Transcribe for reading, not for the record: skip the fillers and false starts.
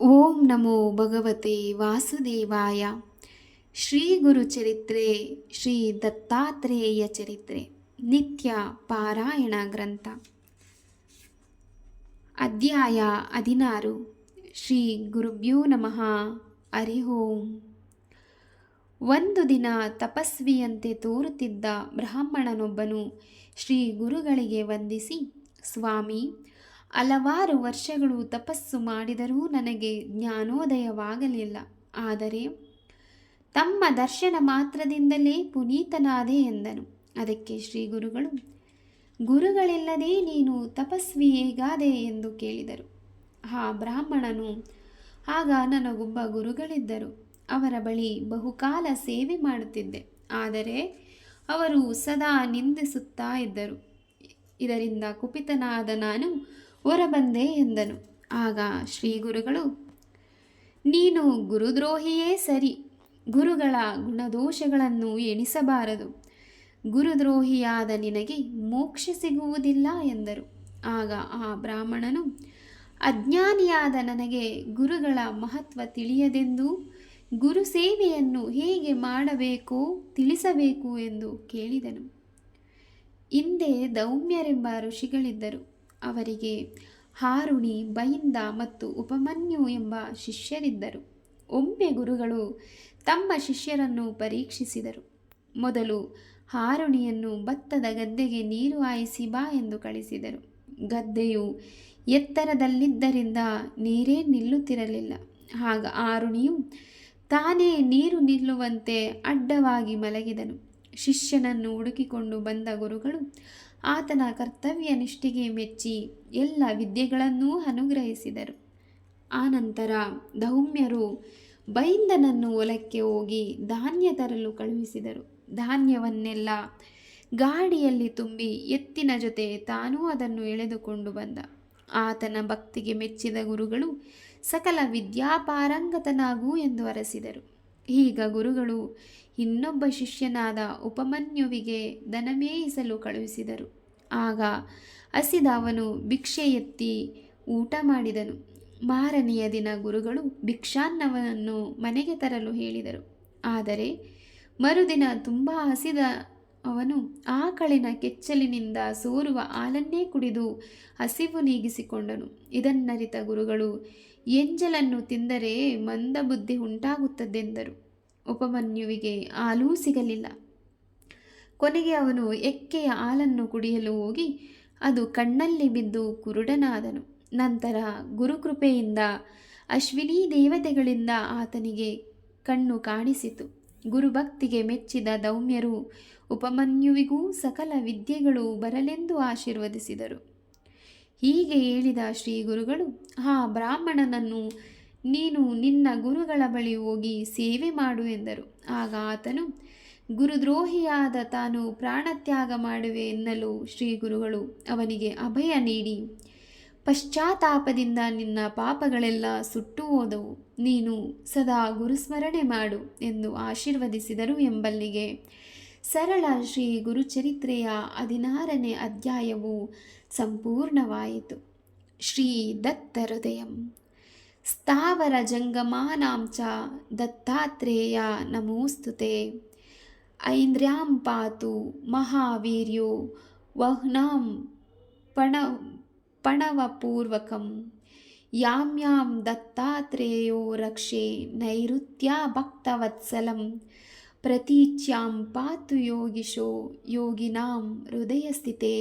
ಓಂ ನಮೋ ಭಗವತೆ ವಾಸುದೇವಾಯ. ಶ್ರೀ ಗುರುಚರಿತ್ರೆ, ಶ್ರೀ ದತ್ತಾತ್ರೇಯ ಚರಿತ್ರೆ, ನಿತ್ಯ ಪಾರಾಯಣ ಗ್ರಂಥ. ಅಧ್ಯಾಯ 16. ಶ್ರೀ ಗುರುಭ್ಯೋ ನಮಃ. ಹರಿ ಓಂ. ಒಂದು ದಿನ ತಪಸ್ವಿಯಂತೆ ತೋರುತ್ತಿದ್ದ ಬ್ರಾಹ್ಮಣನೊಬ್ಬನು ಶ್ರೀ ಗುರುಗಳಿಗೆ ವಂದಿಸಿ, ಸ್ವಾಮಿ, ಹಲವಾರು ವರ್ಷಗಳು ತಪಸ್ಸು ಮಾಡಿದರೂ ನನಗೆ ಜ್ಞಾನೋದಯವಾಗಲಿಲ್ಲ. ಆದರೆ ತಮ್ಮ ದರ್ಶನ ಮಾತ್ರದಿಂದಲೇ ಪುನೀತನಾದೆ ಎಂದನು. ಅದಕ್ಕೆ ಶ್ರೀ ಗುರುಗಳು, ಗುರುಗಳಿಲ್ಲದೆ ನೀನು ತಪಸ್ವಿ ಹೇಗಾದೆ ಎಂದು ಕೇಳಿದರು. ಆ ಬ್ರಾಹ್ಮಣನು, ಆಗ ನನಗೊಬ್ಬ ಗುರುಗಳಿದ್ದರು. ಅವರ ಬಳಿ ಬಹುಕಾಲ ಸೇವೆ ಮಾಡುತ್ತಿದ್ದೆ. ಆದರೆ ಅವರು ಸದಾ ನಿಂದಿಸುತ್ತಾ ಇದ್ದರು. ಇದರಿಂದ ಕುಪಿತನಾದ ನಾನು ಹೊರಬಂದೆ ಎಂದನು. ಆಗ ಶ್ರೀ ಗುರುಗಳು, ನೀನು ಗುರುದ್ರೋಹಿಯೇ ಸರಿ. ಗುರುಗಳ ಗುಣದೋಷಗಳನ್ನು ಎಣಿಸಬಾರದು. ಗುರುದ್ರೋಹಿಯಾದ ನಿನಗೆ ಮೋಕ್ಷ ಸಿಗುವುದಿಲ್ಲ ಎಂದರು. ಆಗ ಆ ಬ್ರಾಹ್ಮಣನು, ಅಜ್ಞಾನಿಯಾದ ನನಗೆ ಗುರುಗಳ ಮಹತ್ವ ತಿಳಿಯದೆಂದು ಗುರು ಸೇವೆಯನ್ನು ಹೇಗೆ ಮಾಡಬೇಕೋ ತಿಳಿಸಬೇಕು ಎಂದು ಕೇಳಿದನು. ಹಿಂದೆ ದೌಮ್ಯರೆಂಬ ಋಷಿಗಳಿದ್ದರು. ಅವರಿಗೆ ಹಾರುಣಿ, ಬೈಂದ ಮತ್ತು ಉಪಮನ್ಯು ಎಂಬ ಶಿಷ್ಯರಿದ್ದರು. ಒಮ್ಮೆ ಗುರುಗಳು ತಮ್ಮ ಶಿಷ್ಯರನ್ನು ಪರೀಕ್ಷಿಸಿದರು. ಮೊದಲು ಹಾರುಣಿಯನ್ನು ಭತ್ತದ ಗದ್ದೆಗೆ ನೀರು ಹಾಯಿಸಿ ಬಾ ಎಂದು ಕಳಿಸಿದರು. ಗದ್ದೆಯು ಎತ್ತರದಲ್ಲಿದ್ದರಿಂದ ನೀರೇ ನಿಲ್ಲುತ್ತಿರಲಿಲ್ಲ. ಆಗ ಹಾರುಣಿಯು ತಾನೇ ನೀರು ನಿಲ್ಲುವಂತೆ ಅಡ್ಡವಾಗಿ ಮಲಗಿದನು. ಶಿಷ್ಯನನ್ನು ಹುಡುಕಿಕೊಂಡು ಬಂದ ಗುರುಗಳು ಆತನ ಕರ್ತವ್ಯ ನಿಷ್ಠೆಗೆ ಮೆಚ್ಚಿ ಎಲ್ಲ ವಿದ್ಯೆಗಳನ್ನೂ ಅನುಗ್ರಹಿಸಿದರು. ಆನಂತರ ದೌಮ್ಯರು ಬೈಂದನನ್ನು ಹೊಲಕ್ಕೆ ಹೋಗಿ ಧಾನ್ಯ ತರಲು ಕಳುಹಿಸಿದರು. ಧಾನ್ಯವನ್ನೆಲ್ಲ ಗಾಡಿಯಲ್ಲಿ ತುಂಬಿ ಎತ್ತಿನ ಜೊತೆ ತಾನೂ ಅದನ್ನು ಎಳೆದುಕೊಂಡು ಬಂದ. ಆತನ ಭಕ್ತಿಗೆ ಮೆಚ್ಚಿದ ಗುರುಗಳು ಸಕಲ ವಿದ್ಯಾಪಾರಂಗತನಾಗು ಎಂದು ಹರಸಿದರು. ಈಗ ಗುರುಗಳು ಇನ್ನೊಬ್ಬ ಶಿಷ್ಯನಾದ ಉಪಮನ್ಯುವಿಗೆ ದನ ಮೇಯಿಸಲು ಕಳುಹಿಸಿದರು. ಆಗ ಹಸಿದ ಅವನು ಭಿಕ್ಷೆ ಎತ್ತಿ ಊಟ ಮಾಡಿದನು. ಮಾರನೆಯ ದಿನ ಗುರುಗಳು ಭಿಕ್ಷಾನ್ನವನ್ನು ಮನೆಗೆ ತರಲು ಹೇಳಿದರು. ಆದರೆ ಮರುದಿನ ತುಂಬ ಹಸಿದ ಅವನು ಆಕಳಿನ ಕೆಚ್ಚಲಿನಿಂದ ಸೋರುವ ಹಾಲನ್ನೇ ಕುಡಿದು ಹಸಿವು ನೀಗಿಸಿಕೊಂಡನು. ಇದನ್ನರಿತ ಗುರುಗಳು, ಎಂಜಲನ್ನು ತಿಂದರೆ ಮಂದಬುದ್ಧಿ ಉಂಟಾಗುತ್ತದೆಂದರು. ಉಪಮನ್ಯುವಿಗೆ ಹಾಲೂ ಸಿಗಲಿಲ್ಲ. ಕೊನೆಗೆ ಅವನು ಎಕ್ಕೆಯ ಹಾಲನ್ನು ಕುಡಿಯಲು ಹೋಗಿ ಅದು ಕಣ್ಣಲ್ಲಿ ಬಿದ್ದು ಕುರುಡನಾದನು. ನಂತರ ಗುರುಕೃಪೆಯಿಂದ ಅಶ್ವಿನಿ ದೇವತೆಗಳಿಂದ ಆತನಿಗೆ ಕಣ್ಣು ಕಾಣಿಸಿತು. ಗುರುಭಕ್ತಿಗೆ ಮೆಚ್ಚಿದ ದೌಮ್ಯರು ಉಪಮನ್ಯುವಿಗೂ ಸಕಲ ವಿದ್ಯೆಗಳು ಬರಲೆಂದು ಆಶೀರ್ವದಿಸಿದರು. ಹೀಗೆ ಹೇಳಿದ ಶ್ರೀ ಗುರುಗಳು ಆ ಬ್ರಾಹ್ಮಣನನ್ನು ನೀನು ನಿನ್ನ ಗುರುಗಳ ಬಳಿ ಹೋಗಿ ಸೇವೆ ಮಾಡು ಎಂದರು. ಆಗ ಆತನು ಗುರುದ್ರೋಹಿಯಾದ ತಾನು ಪ್ರಾಣತ್ಯಾಗ ಮಾಡುವೆ ಎನ್ನಲು ಶ್ರೀ ಗುರುಗಳು ಅವನಿಗೆ ಅಭಯ ನೀಡಿ, ಪಶ್ಚಾತ್ತಾಪದಿಂದ ನಿನ್ನ ಪಾಪಗಳೆಲ್ಲ ಸುಟ್ಟು ಹೋದವು. ನೀನು ಸದಾ ಗುರುಸ್ಮರಣೆ ಮಾಡು ಎಂದು ಆಶೀರ್ವದಿಸಿದರು ಎಂಬಲ್ಲಿಗೆ ಸರಳ ಶ್ರೀ ಗುರುಚರಿತ್ರೆಯ 16ನೇ ಅಧ್ಯಾಯವು ಸಂಪೂರ್ಣವಾಯಿತು. ಶ್ರೀ ದತ್ತ ಹೃದಯಂ. ಸ್ಥಾವರ ಜಂಗಮಾನಾಂ ಚ ದತ್ತಾತ್ರೇಯ ನಮೋಸ್ತುತೆ. ಐಂದ್ರ್ಯಾಂ ಪಾತು ಮಹಾವೀರ್ಯೋ ವಹ್ನಾಂ ಪಣವಪೂರ್ವಕಂ. ಯಾಂ ಯಾಂ ದತ್ತಾತ್ರೇಯೋ ರಕ್ಷೆ ನೈಋತ್ಯ ಭಕ್ತವತ್ಸಲಂ. ಪ್ರತೀಚ್ಯಾಂ ಪಾತು ಯೋಗಿಶೋ ಯೋಗಿನಾಂ ಹೃದಯಸ್ಥಿತೇ.